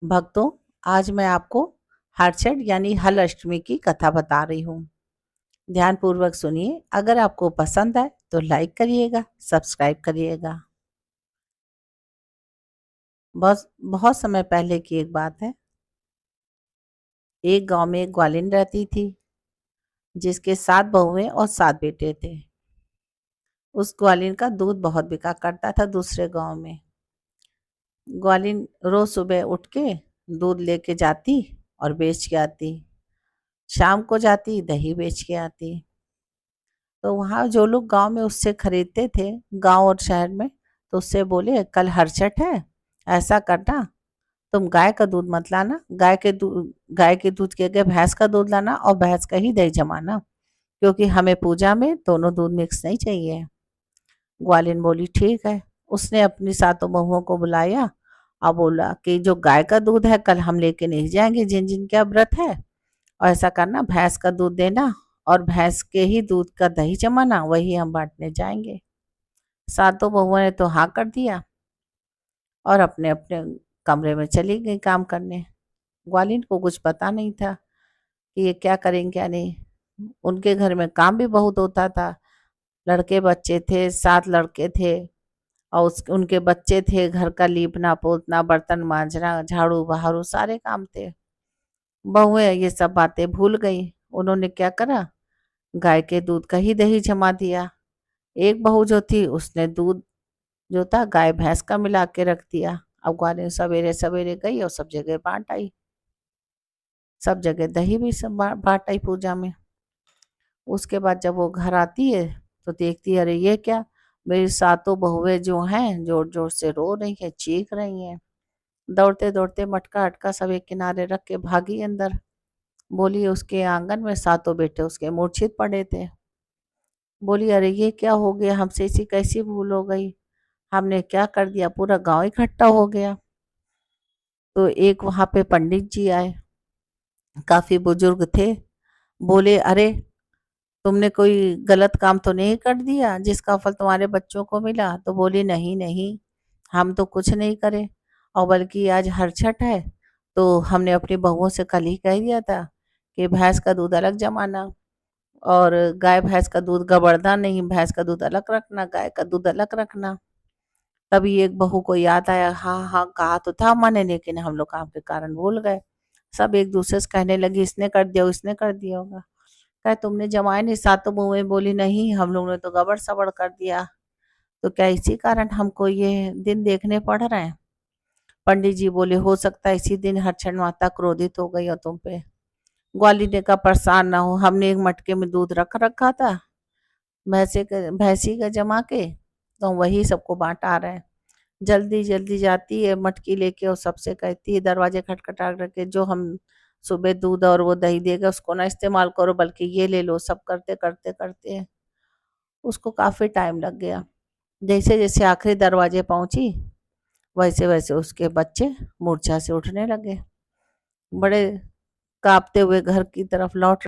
भक्तों, आज मैं आपको हर्षठ यानी हल अष्टमी की कथा बता रही हूँ। ध्यान पूर्वक सुनिए। अगर आपको पसंद आए तो लाइक करिएगा, सब्सक्राइब करिएगा। बहुत बहुत समय पहले की एक बात है। एक गांव में एक ग्वालिन रहती थी, जिसके 7 बहुएं और 7 बेटे थे। उस ग्वालिन का दूध बहुत बिका करता था दूसरे गांव में। ग्वालिन रोज सुबह उठ के दूध लेके जाती और बेच के आती। शाम को जाती, दही बेच के आती। तो वहाँ जो लोग गांव में उससे खरीदते थे, गांव और शहर में, तो उससे बोले, कल हरसठ है, ऐसा करना, तुम गाय का दूध मत लाना, गाय के दूध के जगह भैंस का दूध लाना और भैंस का ही दही जमाना, क्योंकि हमें पूजा में दोनों दूध मिक्स नहीं चाहिए। ग्वालिन बोली ठीक है। उसने अपनी सातों बहुओं को बुलाया और बोला कि जो गाय का दूध है कल हम लेके नहीं जाएंगे, जिन जिन का व्रत है, और ऐसा करना, भैंस का दूध देना और भैंस के ही दूध का दही जमाना, वही हम बांटने जाएंगे। सातों बहुओं ने तो हाँ कर दिया और अपने अपने कमरे में चली गई काम करने। ग्वालिन को कुछ पता नहीं था कि ये क्या करेंगे क्या नहीं। उनके घर में काम भी बहुत होता था। लड़के बच्चे थे, 7 लड़के थे, और उनके बच्चे थे, घर का लीपना पोतना, बर्तन मांजना, झाड़ू बहारू, सारे काम थे। बहुएं ये सब बातें भूल गई। उन्होंने क्या करा, गाय के दूध का ही दही जमा दिया। एक बहू जो थी उसने दूध जो था गाय भैंस का मिला के रख दिया। अब ग्वालिन सवेरे सवेरे गई और सब जगह बांट आई। सब जगह दही भी सब बांट आई पूजा में। उसके बाद जब वो घर आती है तो देखती है, अरे ये क्या, मेरी सातों बहुएं जो हैं जोर जोर से रो रही है, चीख रही हैं। दौड़ते दौड़ते मटका अटका सब एक किनारे रख के भागी अंदर। बोली, उसके आंगन में सातों बेटे उसके मूर्छित पड़े थे। बोली, अरे ये क्या हो गया, हमसे ऐसी कैसी भूल हो गई, हमने क्या कर दिया, पूरा गांव इकट्ठा हो गया। तो एक वहां पे पंडित जी आए, काफी बुजुर्ग थे। बोले, अरे तुमने कोई गलत काम तो नहीं कर दिया जिसका फल तुम्हारे बच्चों को मिला? तो बोली, नहीं नहीं, हम तो कुछ नहीं करे, और बल्कि आज हरछठ है तो हमने अपनी बहुओं से कल ही कह दिया था कि भैंस का दूध अलग जमाना, और गाय भैंस का दूध गबड़ना नहीं, भैंस का दूध अलग रखना, गाय का दूध अलग रखना। तभी एक बहू को याद आया, हाँ हाँ कहा तो था मैंने, लेकिन हम लोग काम के कारण भूल गए। सब एक दूसरे से कहने लगी, इसने कर दिया, इसने कर दिया होगा। कहे, तुमने जमाए नहीं? सातों बहुएं बोली, नहीं हम लोग ने तो गबड़ सबड़ कर दिया। तो क्या इसी कारण हमको ये दिन देखने पड़ रहे हैं? पंडित जी बोले, हो सकता है इसी दिन हरछठ माता क्रोधित हो गई हो तुम पे। ग्वालिन ने कहा, परेशान ना हो, हमने एक मटके में दूध रख रखा था भैंसी का जमा के, तो वही सबको बांटा रहे हैं। जल्दी जल्दी जाती है मटकी लेके और सबसे कहती है, दरवाजे खटखटा करके, जो हम सुबह दूध और वो दही देगा उसको ना इस्तेमाल करो, बल्कि ये ले लो। सब करते करते करते उसको काफी टाइम लग गया। जैसे जैसे आखिरी दरवाजे पहुंची, वैसे वैसे उसके बच्चे मूर्छा से उठने लगे। बड़े कांपते हुए घर की तरफ लौट